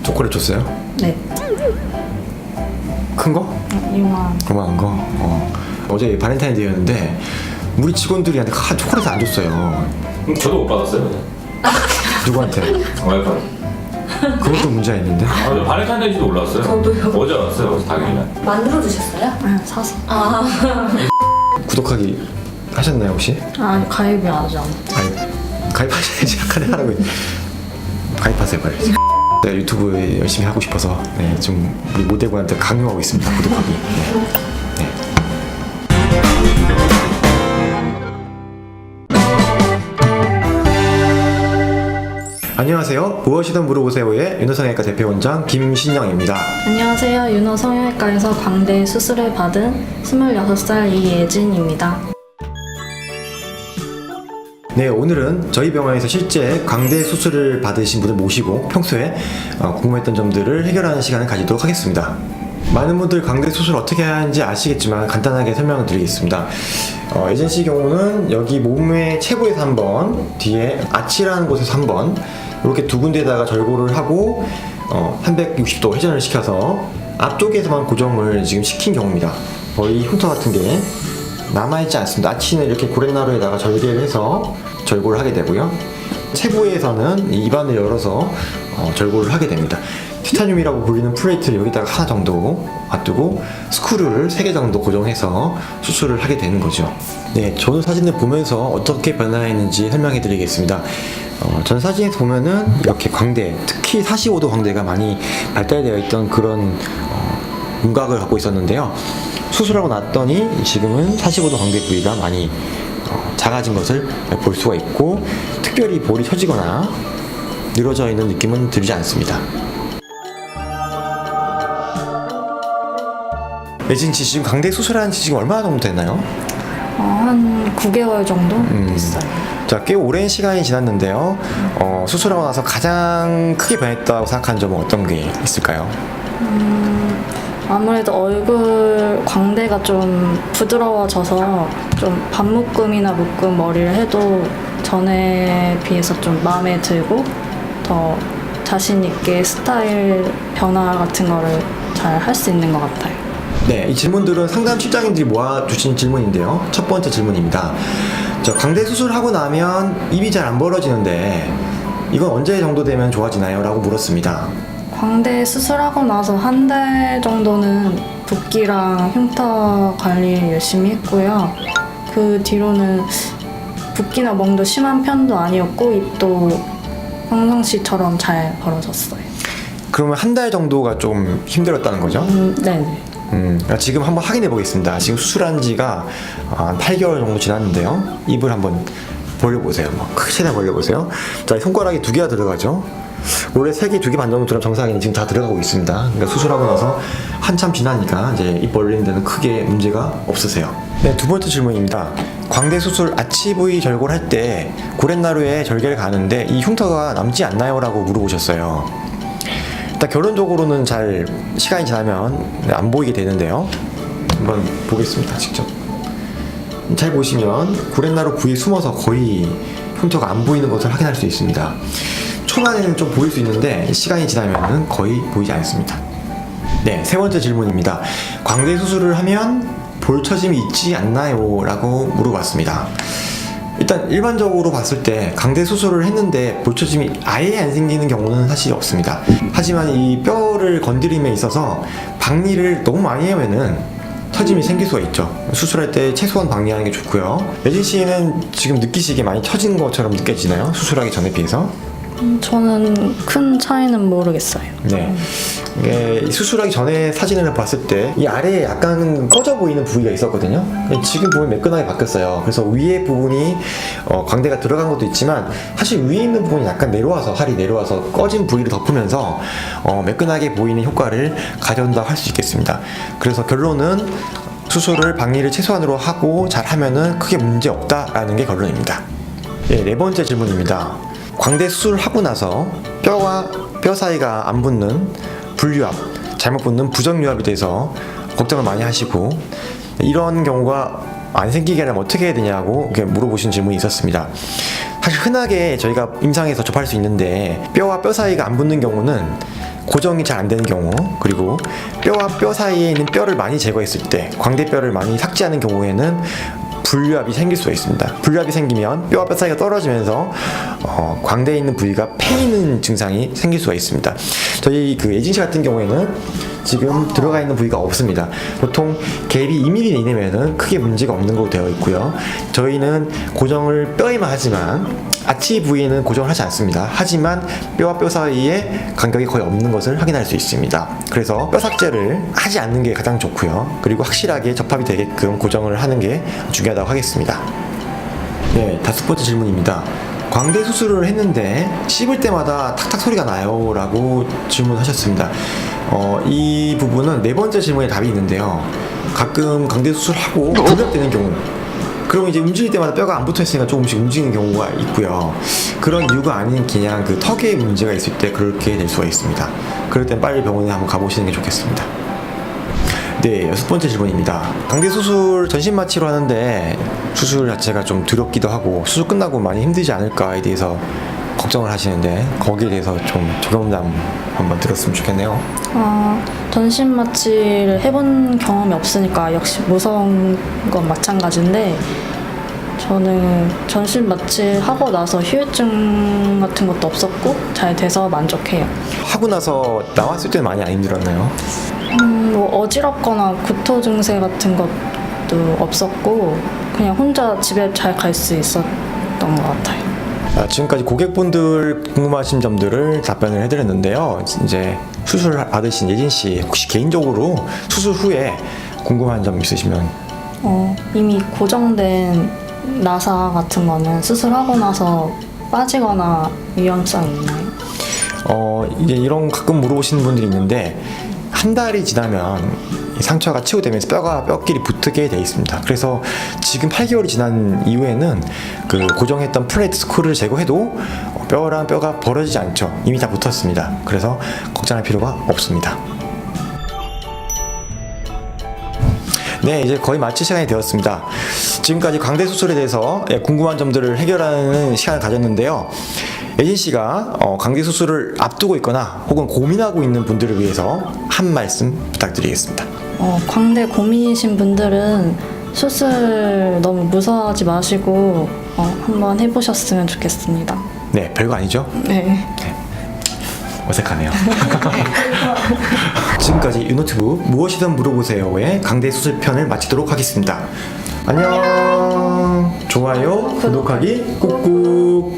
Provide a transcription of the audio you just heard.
초콜릿 줬어요? 네. 큰 거? 요만한 거? 어제 발렌타인데이였는데 우리 직원들이한테 초콜릿을 안 줬어요. 저도 못 받았어요. 누구한테? 와이프한테. 그것도 문제가 있는데. 저 발렌타인데이도 올라왔어요. 저도요. 어제 왔어요. 당일날. 만들어 주셨어요? 네, 사서. 구독하기 하셨나요 혹시? 아니, 가입이 아직 안. 아니, 가입하셔야지. 아까 하라고 가입하세요 빨리. 네, 유튜브에 열심히 하고 싶어서 좀 우리 모델분한테 강요하고 있습니다. 구독하기. 네. 안녕하세요. 무엇이든 물어보세요의 윤호성형외과 대표원장 김신영입니다. 안녕하세요. 윤호 성형외과에서 광대 수술을 받은 26살 이예진입니다. 네, 오늘은 저희 병원에서 실제 광대 수술을 받으신 분을 모시고 평소에 궁금했던 점들을 해결하는 시간을 가지도록 하겠습니다. 많은 분들 광대 수술 어떻게 하는지 아시겠지만 간단하게 설명을 드리겠습니다. 예진 씨 경우는 여기 몸의 체부에서 한 번, 뒤에 아치라는 곳에서 한 번, 이렇게 두 군데에다가 절골을 하고 360도 회전을 시켜서 앞쪽에서만 고정을 지금 시킨 경우입니다. 거의 흉터 같은 게 남아있지 않습니다. 아치는 이렇게 고렛나루에다가 절개를 해서 절골을 하게 되고요. 체부에서는 이 입안을 열어서 절골을 하게 됩니다. 티타늄이라고 불리는 플레이트를 여기다가 하나 정도 놔두고 스크류를 3개 정도 고정해서 수술을 하게 되는 거죠. 네, 저는 사진을 보면서 어떻게 변화했는지 설명해 드리겠습니다. 전 사진에서 보면은 이렇게 광대, 특히 45도 광대가 많이 발달되어 있던 그런 윤곽을 갖고 있었는데요. 수술하고 났더니 지금은 45도 광대 부위가 많이 작아진 것을 볼 수가 있고, 특별히 볼이 처지거나 늘어져 있는 느낌은 들지 않습니다. 예진 씨 지금 광대 수술한 지 지금 얼마나 정도 됐나요? 한 9개월 정도 됐어요. 자, 꽤 오랜 시간이 지났는데요. 수술하고 나서 가장 크게 변했다고 생각하는 점은 어떤 게 있을까요? 아무래도 얼굴 광대가 좀 부드러워져서 좀 반묶음이나 묶음 머리를 해도 전에 비해서 좀 마음에 들고 더 자신 있게 스타일 변화 같은 거를 잘 할 수 있는 것 같아요. 네, 이 질문들은 상담 실장님들이 모아주신 질문인데요. 첫 번째 질문입니다. 광대 수술하고 나면 입이 잘 안 벌어지는데 이건 언제 정도 되면 좋아지나요? 라고 물었습니다. 광대 수술하고 나서 한 달 정도는 붓기랑 흉터 관리 열심히 했고요. 그 뒤로는 붓기나 멍도 심한 편도 아니었고 입도 평상시처럼 잘 벌어졌어요. 그러면 한 달 정도가 좀 힘들었다는 거죠? 네네. 지금 한번 확인해 보겠습니다. 지금 수술한 지가 한 8개월 정도 지났는데요. 입을 한번 벌려보세요. 크게 최대한 벌려보세요. 자, 손가락이 2개가 들어가죠. 원래 3개, 2개 반 정도 들어가면 정상인데 지금 다 들어가고 있습니다. 그러니까 수술하고 나서 한참 지나니까 이제 입 벌리는 데는 크게 문제가 없으세요. 네, 두 번째 질문입니다. 광대 수술 아치 부위 절골할 때 고렛나루에 절개를 가는데 이 흉터가 남지 않나요? 라고 물어보셨어요. 일단 결론적으로는 잘 시간이 지나면 안 보이게 되는데요. 한번 보겠습니다. 직접. 잘 보시면 고렛나루 부위에 숨어서 거의 흉터가 안 보이는 것을 확인할 수 있습니다. 초반에는 좀 보일 수 있는데 시간이 지나면 거의 보이지 않습니다. 네, 세 번째 질문입니다. 광대 수술을 하면 볼 처짐이 있지 않나요? 라고 물어봤습니다. 일단 일반적으로 봤을 때 광대 수술을 했는데 볼처짐이 아예 안 생기는 경우는 사실 없습니다. 하지만 이 뼈를 건드림에 있어서 박리를 너무 많이 하면은 처짐이 생길 수가 있죠. 수술할 때 최소한 박리하는 게 좋고요. 예진 씨는 지금 느끼시기에 많이 처진 것처럼 느껴지나요? 수술하기 전에 비해서? 저는 큰 차이는 모르겠어요. 네. 이게 수술하기 전에 사진을 봤을 때 이 아래에 약간 꺼져 보이는 부위가 있었거든요. 지금 보면 매끈하게 바뀌었어요. 그래서 위에 부분이 광대가 들어간 것도 있지만 사실 위에 있는 부분이 약간 내려와서 살이 내려와서 꺼진 부위를 덮으면서 매끈하게 보이는 효과를 가져온다고 할 수 있겠습니다. 그래서 결론은 수술을 박리를 최소한으로 하고 잘 하면은 크게 문제 없다라는 게 결론입니다. 네, 네 번째 질문입니다. 광대 수술을 하고 나서 뼈와 뼈 사이가 안 붙는 불유합, 잘못 붙는 부정유합이 돼서 걱정을 많이 하시고, 이런 경우가 안 생기게 하려면 어떻게 해야 되냐고 이렇게 물어보신 질문이 있었습니다. 사실 흔하게 저희가 임상에서 접할 수 있는데 뼈와 뼈 사이가 안 붙는 경우는 고정이 잘 안 되는 경우, 그리고 뼈와 뼈 사이에 있는 뼈를 많이 제거했을 때 광대뼈를 많이 삭제하는 경우에는 불류압이 생길 수가 있습니다. 불류압이 생기면 뼈와 뼈 사이가 떨어지면서 광대에 있는 부위가 패이는 증상이 생길 수가 있습니다. 저희 그 예진 씨 같은 경우에는 지금 들어가 있는 부위가 없습니다. 보통 갭이 2mm 이내면은 크게 문제가 없는 걸로 되어 있고요. 저희는 고정을 뼈에만 하지만 아치 부위에는 고정을 하지 않습니다. 하지만 뼈와 뼈 사이에 간격이 거의 없는 것을 확인할 수 있습니다. 그래서 뼈 삭제를 하지 않는 게 가장 좋고요. 그리고 확실하게 접합이 되게끔 고정을 하는 게 중요하다고 하겠습니다. 네, 5번째 질문입니다. 광대 수술을 했는데 씹을 때마다 탁탁 소리가 나요 라고 질문하셨습니다. 이 부분은 4번째 질문에 답이 있는데요. 가끔 광대 수술하고 불협되는 경우, 그러면 이제 움직일 때마다 뼈가 안 붙어 있으니까 조금씩 움직이는 경우가 있고요. 그런 이유가 아닌 그냥 그 턱에 문제가 있을 때 그렇게 될 수가 있습니다. 그럴 땐 빨리 병원에 한번 가보시는 게 좋겠습니다. 네, 6번째 질문입니다. 광대 수술 전신 마취로 하는데 수술 자체가 좀 두렵기도 하고 수술 끝나고 많이 힘들지 않을까에 대해서 걱정을 하시는데 거기에 대해서 좀 경험담 한번 들었으면 좋겠네요. 전신 마취를 해본 경험이 없으니까 역시 무서운 건 마찬가지인데, 저는 전신 마취 하고 나서 후유증 같은 것도 없었고 잘 돼서 만족해요. 하고 나서 나왔을 때는 많이 안 힘들었나요? 뭐 어지럽거나 구토 증세 같은 것도 없었고 그냥 혼자 집에 잘 갈 수 있었던 것 같아요. 지금까지 고객분들 궁금하신 점들을 답변을 해드렸는데요. 이제 수술 받으신 예진 씨 혹시 개인적으로 수술 후에 궁금한 점 있으시면 이미 고정된 나사 같은 거는 수술하고 나서 빠지거나 위험성이 있나요? 이제 이런 가끔 물어보시는 분들이 있는데 한 달이 지나면 이 상처가 치유되면서 뼈가 뼈끼리 붙게 돼 있습니다. 그래서 지금 8개월이 지난 이후에는 그 고정했던 플레이트 스크루를 제거해도 뼈랑 뼈가 벌어지지 않죠. 이미 다 붙었습니다. 그래서 걱정할 필요가 없습니다. 네, 이제 거의 마칠 시간이 되었습니다. 지금까지 광대 수술에 대해서 궁금한 점들을 해결하는 시간을 가졌는데요. 예진 씨가 광대 수술을 앞두고 있거나 혹은 고민하고 있는 분들을 위해서 한 말씀 부탁드리겠습니다. 광대 고민이신 분들은 수술 너무 무서워하지 마시고 한번 해보셨으면 좋겠습니다. 네, 별거 아니죠? 네. 어색하네요. 지금까지 유노트북 무엇이든 물어보세요의 광대 수술 편을 마치도록 하겠습니다. 안녕. 좋아요, 구독하기 꾹꾹.